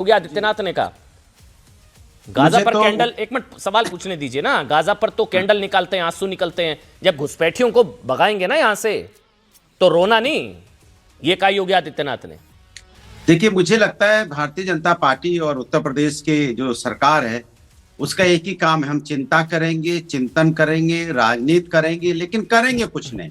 योगी आदित्यनाथ ने कहा गाजा पर कैंडल, एक मिनट सवाल पूछने दीजिए ना, गाजा पर तो कैंडल निकालते हैं, आंसू निकलते हैं, जब घुसपैठियों को भगाएंगे ना यहां से तो रोना नहीं, ये कहा योगी आदित्यनाथ ने। देखिए, मुझे लगता है भारतीय जनता पार्टी और उत्तर प्रदेश के जो सरकार है उसका एक ही काम है, हम चिंता करेंगे, चिंतन करेंगे, राजनीति करेंगे, लेकिन करेंगे कुछ नहीं।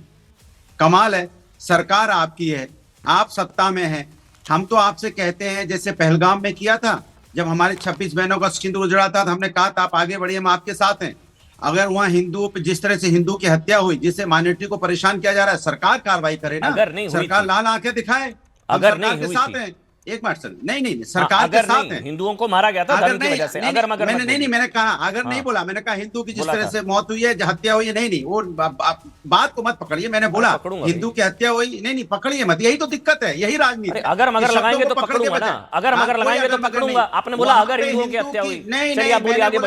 कमाल है, सरकार आपकी है, आप सत्ता में हैं, हम तो आपसे कहते हैं जैसे पहलगाम में किया था, जब हमारे 26 बहनों का सिंदूर उजड़ा था तो हमने कहा था आप आगे बढ़िए, हम आपके साथ हैं। अगर वहां हिंदू, जिस तरह से हिंदू की हत्या हुई, जिससे माइनॉरिटी को परेशान किया जा रहा है, सरकार कार्रवाई करे ना। अगर नहीं सरकार लाल आंखें दिखाए, अगर सरकार नहीं के साथ हैं। एक मिनट सर, नहीं सरकार के साथ है। हिंदुओं को मारा गया था धर्म की वजह से, अगर मगर मैंने कहा अगर नहीं बोला, मैंने कहा हिंदू की जिस तरह से मौत हुई है, हत्या हुई है, नहीं वो बात को मत पकड़िए, मैंने बोला हिंदू की हत्या हुई, नहीं पकड़िए मत, यही तो दिक्कत है, यही राजनीति। अगर मगर लगाएंगे तो पकड़ूंगा ना, अगर मगर लगाएंगे तो पकड़ूंगा। आपने बोला अगर हिंदुओं की हत्या हुई, नहीं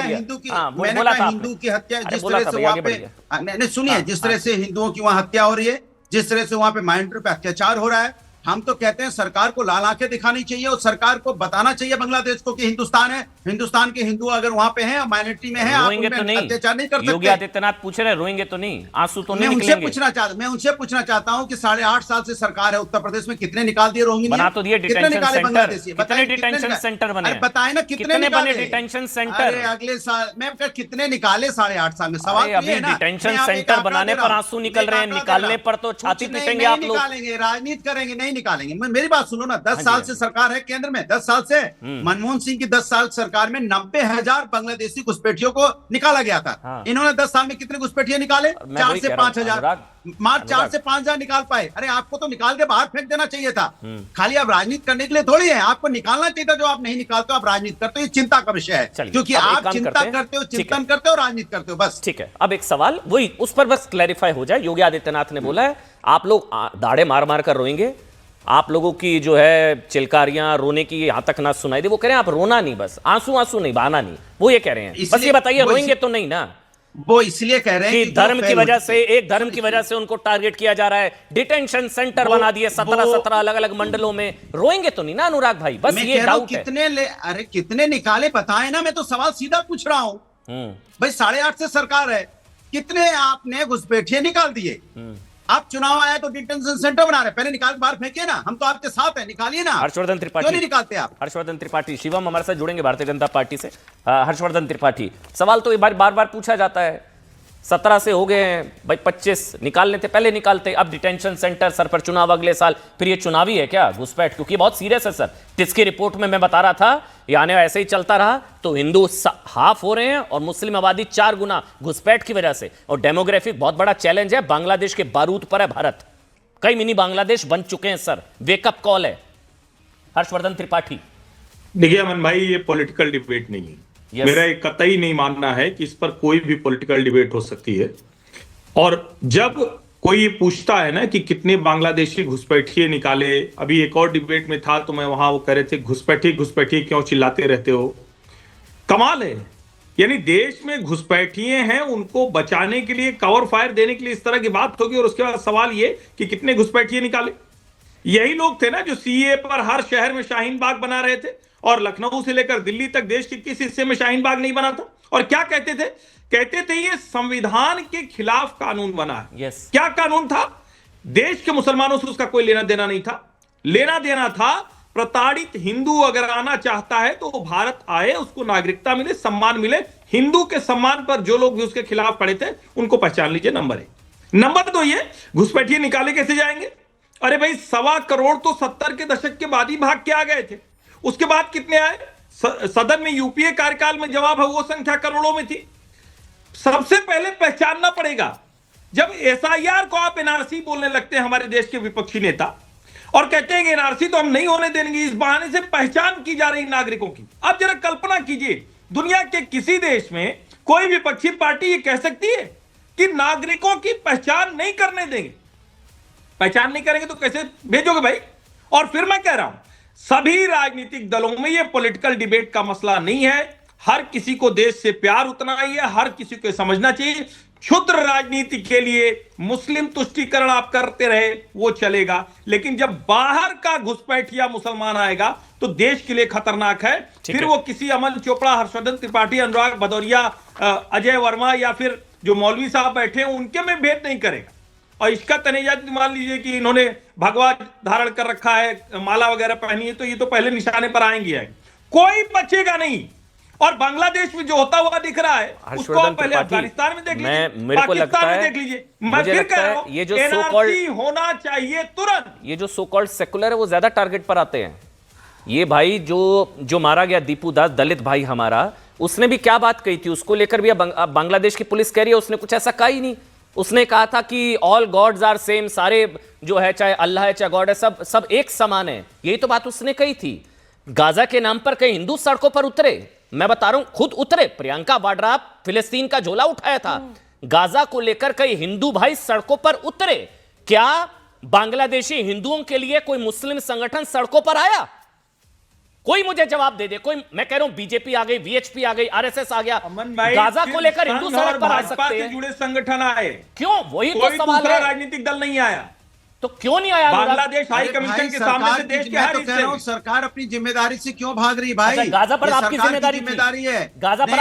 हिंदू की हत्या जिस तरह से वहां पे, नहीं सुनिए, जिस तरह से हिंदुओं की वहां हत्या हो रही है, जिस तरह से वहां पे माइनॉरिटी पे अत्याचार हो रहा है, हम तो कहते हैं सरकार को लाल आंखें दिखानी चाहिए और सरकार को बताना चाहिए बांग्लादेश को कि हिंदुस्तान है, हिंदुस्तान के हिंदू अगर वहां पे हैं, माइनॉरिटी में हैं, आप तो नहीं अत्याचार नहीं कर सकते। योगी आदित्यनाथ पूछ रहे रोएंगे तो नहीं, आंसू तो नहीं निकलेंगे। मैं उनसे पूछना चाहता हूँ कि 8.5 साल से सरकार है उत्तर प्रदेश में, कितने निकाल दिए रोहिंग्या? बना तो दिए डिटेंशन सेंटर, कितने डिटेंशन सेंटर बने? बताए ना कितने बने डिटेंशन सेंटर? अगले साल मैं कितने निकाले 8.5 साल में? सवाल अभी डिटेंशन सेंटर बनाने पर आंसू निकल रहे हैं, निकालने पर तो छाती पीटेंगे आप लोग। निकालेंगे, राजनीति करेंगे, नहीं निकालेंगे। मेरी बात सुनो ना, 10 साल से सरकार है केंद्र में, 10 साल से मनमोहन सिंह की 10 साल सरकार में 90,000 बांग्लादेशी घुसपैठियों को निकाला गया था। इन्होंने 10 साल में कितने घुसपैठिए निकाले? 4 से 5,000, मार्च 4 से 5,000 निकाल पाए। अरे आपको तो निकाल के बाहर फेंक देना चाहिए था। खाली आप राजनीति करने के लिए थोड़ी है, आपको निकालना चाहिए था। जो आप नहीं निकालते, आप राजनीति करते हो, ये चिंता का विषय है, क्योंकि आप चिंता करते हो, चिंतन करते हो, राजनीति करते हो, बस। ठीक है, अब एक सवाल वही उस पर बस क्लैरिफाई हो जाए। योगी आदित्यनाथ ने बोला है आप लोग दाढ़े मार मार कर रोएंगे, आप लोगों की जो है चिल्कारियां, रोने की यहां तक ना सुनाई दे। वो कह रहे हैं आप रोना नहीं, बस आंसू नहीं, बहाना नहीं, वो ये कह रहे हैं। बस ये बताइए रोएंगे तो नहीं ना? वो इसलिए कह रहे हैं कि धर्म की वजह से, एक धर्म की वजह से उनको टारगेट किया जा रहा है, डिटेंशन सेंटर बना दिए 17 अलग अलग मंडलों में। रोएंगे तो नहीं ना अनुराग भाई? बस ये डाउट है। अरे कितने निकाले बताए ना, मैं तो सवाल सीधा पूछ रहा हूं भाई। 8.5 से सरकार है, कितने आपने घुसपैठिए निकाल दिए? आप चुनाव आया तो डिटेंशन सेंटर बना रहे, पहले निकाल के बाहर फेंकिए ना, हम तो आपके साथ हैं, निकालिए ना। हर्षवर्धन त्रिपाठी, क्यों नहीं निकालते आप? हर्षवर्धन त्रिपाठी, शिवम हमारे साथ जुड़ेंगे भारतीय जनता पार्टी से। हर्षवर्धन त्रिपाठी, सवाल तो बार बार पूछा जाता है, 17 से हो गए हैं भाई, 25 निकालने थे, पहले निकालते, अब डिटेंशन सेंटर, सर पर चुनाव अगले साल, फिर ये चुनावी है क्या घुसपैठ? क्योंकि बहुत सीरियस है सर। जिसकी रिपोर्ट में मैं बता रहा था, यानी ऐसे ही चलता रहा तो हिंदू हाफ हो रहे हैं और मुस्लिम आबादी 4 गुना घुसपैठ की वजह से। और डेमोग्राफिक बहुत बड़ा चैलेंज है, बांग्लादेश के बारूद पर है भारत, कई मिनी बांग्लादेश बन चुके हैं सर। वेकअप कॉल है। हर्षवर्धन त्रिपाठी, देखिए अमन भाई, ये पॉलिटिकल डिबेट नहीं है। मेरा एक कतई नहीं मानना है कि इस पर कोई भी पॉलिटिकल डिबेट हो सकती है। और जब कोई ये पूछता है ना कि कितने बांग्लादेशी घुसपैठिए निकाले, अभी एक और डिबेट में था तो मैं वहां वो कह रहे थे घुसपैठिए क्यों चिल्लाते रहते हो। कमाल है, यानी देश में घुसपैठिए हैं, उनको बचाने के लिए, कवर फायर देने के लिए इस तरह की बात होगी, और उसके बाद सवाल ये कि कितने घुसपैठिए निकाले। यही लोग थे ना जो सीए पर हर शहर में शाहीन बाग बना रहे थे, और लखनऊ से लेकर दिल्ली तक देश के किस हिस्से में शाहीन बाग नहीं बना था। और क्या कहते थे? कहते थे ये संविधान के खिलाफ कानून बना है। क्या कानून था? देश के मुसलमानों से उसका कोई लेना देना नहीं था। लेना देना था प्रताड़ित हिंदू अगर आना चाहता है तो वो भारत आए, उसको नागरिकता मिले, सम्मान मिले। हिंदू के सम्मान पर जो लोग भी उसके खिलाफ खड़े थे उनको पहचान लीजिए। नंबर 1। नंबर 2 ये घुसपैठिए निकाले कैसे जाएंगे? अरे भाई 1.25 करोड़ तो 70 के दशक के बाद ही भाग के आ गए थे। उसके बाद कितने आए? सदन में यूपीए कार्यकाल में जवाब है वो संख्या करोड़ों में थी। सबसे पहले पहचानना पड़ेगा, जब एसआईआर को आप एनआरसी बोलने लगते हैं हमारे देश के विपक्षी नेता, और कहते हैं कि एनआरसी तो हम नहीं होने देंगे, इस बहाने से पहचान की जा रही नागरिकों की। आप जरा कल्पना कीजिए, दुनिया के किसी देश में कोई विपक्षी पार्टी ये कह सकती है कि नागरिकों की पहचान नहीं करने देंगे? पहचान नहीं करेंगे तो कैसे भेजोगे भाई? और फिर मैं कह रहा हूं, सभी राजनीतिक दलों में यह पॉलिटिकल डिबेट का मसला नहीं है। हर किसी को देश से प्यार उतना ही है, हर किसी को समझना चाहिए क्षुद्र राजनीति के लिए मुस्लिम तुष्टीकरण आप करते रहे वो चलेगा, लेकिन जब बाहर का घुसपैठिया मुसलमान आएगा तो देश के लिए खतरनाक है। फिर वो किसी अमन चोपड़ा, हर्षवर्धन त्रिपाठी, अनुराग भदौरिया, अजय वर्मा या फिर जो मौलवी साहब बैठे हैं उनके में भेद नहीं करेगा। और इसका तनेजा मान लीजिए कि इन्होंने भगवा धारण कर रखा है, माला वगैरह पहनी है, तो ये तो पहले निशाने पर आएंगे, कोई बचेगा नहीं। और बांग्लादेश में जो होता हुआ दिख रहा है उसको आप पहले अफगानिस्तान में देख लीजिए, पाकिस्तान में देख लीजिए। मैं फिर कह रहा हूं, ये जो एनआरसी होना चाहिए तुरंत। ये जो सो कॉल्ड सेकुलर है वो ज्यादा टारगेट पर आते हैं। ये भाई जो मारा गया दीपू दास, दलित भाई हमारा, उसने भी क्या बात कही थी, उसको लेकर भी अब बांग्लादेश की पुलिस कह रही है उसने कुछ ऐसा कहा ही नहीं। उसने कहा था कि ऑल गॉड्स आर सेम, सारे जो है चाहे अल्लाह है चाहे गॉड है, सब एक समान है। यही तो बात उसने कही थी। गाजा के नाम पर कई हिंदू सड़कों पर उतरे, मैं बता रहा हूं, खुद उतरे। प्रियंका वाड्रा फिलिस्तीन का झोला उठाया था, गाजा को लेकर कई हिंदू भाई सड़कों पर उतरे। क्या बांग्लादेशी हिंदुओं के लिए कोई मुस्लिम संगठन सड़कों पर आया? कोई मुझे जवाब दे दे। कोई, मैं कह रहा हूं बीजेपी आ गई, वीएचपी आ गई, आरएसएस आ गया, गाजा को लेकर हिंदू सड़क पर आ सकते हैं। जुड़े संगठन आए क्यों? वही तो सवाल है। राजनीतिक दल नहीं आया तो क्यों नहीं आया? बांग्लादेश हाई कमीशन के सामने से देश के हर हिस्से में सरकार अपनी जिम्मेदारी से क्यों भाग रही भाई? अच्छा, गाजा पर आपकी जिम्मेदारी है। गाजा पर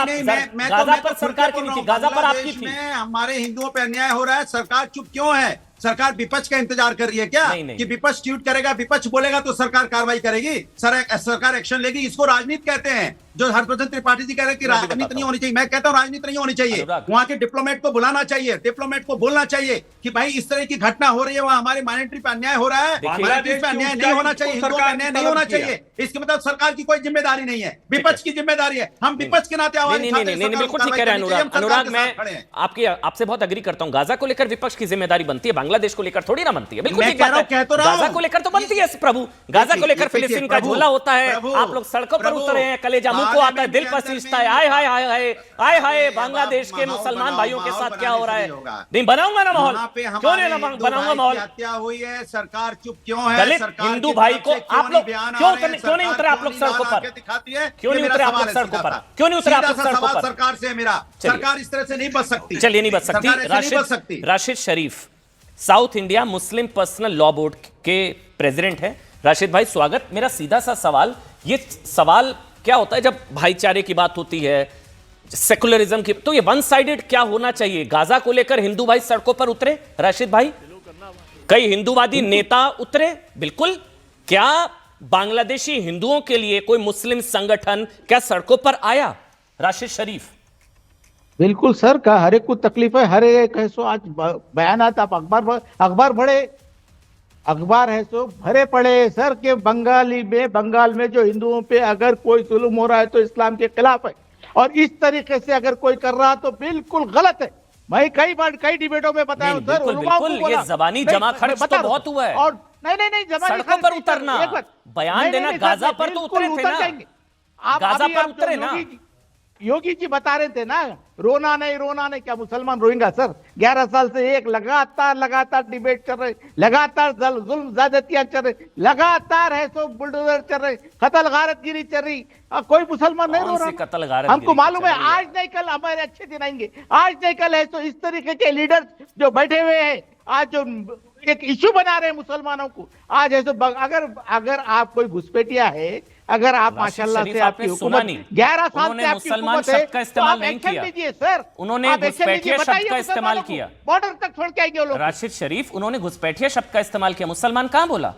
गाजा पर सरकार की नहीं थी, गाजा पर आपकी थी। हमारे हिंदुओं पर अन्याय हो रहा है, सरकार चुप क्यों है? सरकार विपक्ष का इंतजार कर रही है क्या? नहीं। कि विपक्ष ट्वीट करेगा, विपक्ष बोलेगा तो सरकार कार्रवाई करेगी, सरकार एक्शन लेगी। इसको राजनीति कहते हैं। जो हर्षवर्धन त्रिपाठी जी कह रहे हैं कि राजनीति नहीं होनी चाहिए, मैं कहता हूं राजनीति नहीं होनी चाहिए। वहां के डिप्लोमेट को बुलाना चाहिए, डिप्लोमेट को बोलना चाहिए कि भाई इस तरह की घटना हो रही है, वहां हमारे माइनॉरिटी पे अन्याय हो रहा है, बांग्लादेश पे अन्याय नहीं होना चाहिए, हिंदुओं पे अन्याय नहीं होना चाहिए। इसके मतलब सरकार की कोई जिम्मेदारी नहीं है, विपक्ष की जिम्मेदारी है। हम विपक्ष के नाते आवाज उठाते हैं। बिल्कुल ठीक कह रहे हैं अनुराग, मैं आपसे बहुत अग्री करता हूं। गाजा को लेकर विपक्ष की जिम्मेदारी बनती है, बांग्लादेश को लेकर थोड़ी ना बनती है। बिल्कुल ठीक बात है, गाजा को लेकर तो बनती है प्रभु। गाजा को लेकर फिलिस्तीन का झोला होता है, आप लोग सड़कों पर उतरे हैं, कलेजा मुंह को आता है, दिल पसीजता है। आय हाय हाय हाय हाय हाय, बांग्लादेश के मुसलमान भाइयों के साथ क्या हो रहा है? नहीं बनाऊंगा ना माहौल, क्यों नहीं बनाऊंगा माहौल? हत्या हुई है, सरकार चुप क्यों है? दलित हिंदू भाई को आप लोग क्यों नहीं उतरे आप लोग सड़कों पर? क्यों नहीं उतरे आप लोग सड़कों पर? क्यों नहीं उतरे आप लोग सड़कों पर? सरकार से मेरा, सरकार इस तरह से नहीं बच सकती। चलिए, नहीं बच सकती। Rashid Sharif South India Muslim personal law board के प्रेसिडेंट हैं। राशिद भाई स्वागत। मेरा सीधा सा सवाल, ये सवाल क्या होता है जब भाईचारे की बात होती है, सेकुलरिज्म की, तो ये वन साइडेड क्या होना चाहिए? गाजा को लेकर हिंदू भाई सड़कों पर उतरे, राशिद भाई, कई हिंदूवादी नेता उतरे, बिल्कुल। क्या बांग्लादेशी हिंदुओं के लिए कोई मुस्लिम संगठन क्या सड़कों पर आया? राशिद शरीफ। बिल्कुल सर, का हर एक को तकलीफ है, हर एक है सो आज बयान आता, आप अखबार पढ़े, अखबार है सो भरे पड़े सर के बंगाल में जो हिंदुओं पे अगर कोई जुल्म हो रहा है तो इस्लाम के खिलाफ है, और इस तरीके से अगर कोई कर रहा तो बिल्कुल गलत है। मैं कई बार कई डिबेटों में बताया सर, बिल्कुल ये जबानी जमा खर्च तो बहुत हुआ है। और नहीं सड़कों पर उतरना, बयान देना, गाजा पर तो उतरे थे ना, गाजा पर उतरे ना। योगी जी बता रहे थे ना, रोना नहीं, क्या मुसलमान रोएंगा सर? 11 साल से एक लगातार डिबेट चल रहे, लगातार जुल्म ज्यादतियां चल रही, लगातार है सो बुलडोजर चल रहे, कत्ल गारतगिरी चल रही, कोई मुसलमान नहीं रो रहा। हमको मालूम है आज नहीं कल हमारे अच्छे दिन आएंगे, आज नहीं कल है तो इस तरीके के लीडर जो बैठे हुए हैं, आज जो एक इश्यू बना रहे हैं मुसलमानों को, आज है तो अगर आप कोई घुसपैठिया है, अगर आप माशाल्लाह से आपकी हुकूमत 11 साल से आपकी हुकूमत है का इस्तेमाल नहीं किया सर, उन्होंने घुसपैठिया शब्द का इस्तेमाल किया, बॉर्डर तक छोड़ के आएंगे लोग। राशिद शरीफ, उन्होंने घुसपैठिया शब्द का इस्तेमाल किया, मुसलमान कहां बोला?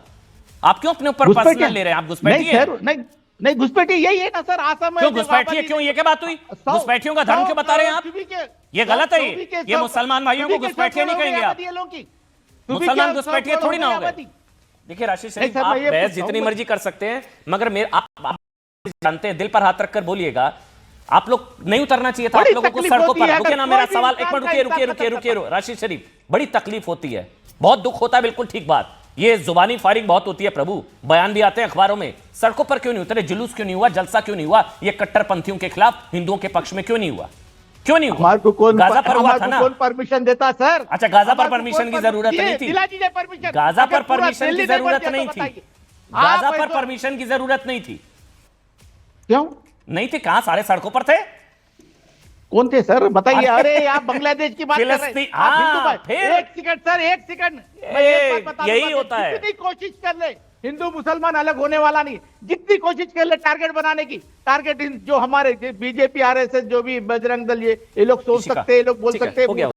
आप क्यों अपने ऊपर पर्सनल ले रहे हैं? आप घुसपैठिया नहीं घुसपैठी यही है ना सर, आसाम में क्यों घुसपैठिया? क्यों ये क्या बात हुई? घुसपैठियों का धर्म क्यों बता रहे हैं आप? ये गलत है, ये मुसलमान भाइयों को घुसपैठिया नहीं कहेंगे आप, मुसलमान घुसपैठिया थोड़ी ना हो गए। देखिए राशिद शरीफ, आप बहस जितनी मर्जी कर सकते हैं, मगर आप जानते हैं, दिल पर हाथ रखकर बोलिएगा, आप लोग नहीं उतरना चाहिए था आप लोगों को सड़कों पर। रुके ना, मेरा सवाल एक मिनट रुकिए। राशिद शरीफ, बड़ी तकलीफ होती है, बहुत दुख होता है, बिल्कुल ठीक बात, ये जुबानी फायरिंग बहुत होती है प्रभु, बयान भी आते हैं अखबारों में, सड़कों पर क्यों नहीं उतरे? जुलूस क्यों नहीं हुआ? जलसा क्यों नहीं हुआ? ये कट्टरपंथियों के खिलाफ हिंदुओं के पक्ष में क्यों नहीं हुआ? क्यों नहीं हुआ? गाजा पर हुआ था ना? कौन परमिशन देता सर? अच्छा, गाजा पर परमिशन की जरूरत नहीं थी, गाजा पर परमिशन की जरूरत नहीं थी, गाजा पर परमिशन की जरूरत नहीं थी। क्यों नहीं थी? कहां सारे सड़कों पर थे, कौन थे सर बताइए? अरे आप बांग्लादेश की बात कर रहे हैं, फिलिस्तीन, आप हिंदू हाँ, भाई, फिर? एक सेकंड सर, एक सेकंड, मैं एक बात बता यही दूंगा, होता है। जितनी कोशिश कर ले, हिंदू मुसलमान अलग होने वाला नहीं, जितनी कोशिश कर ले टारगेट बनाने की, टारगेट जो हमारे बीजेपी आरएसएस जो भी बजरंग दल ये लोग सोच इसी का। सकते हैं, ये लोग बोल ठीक है, सकते हो गया। हैं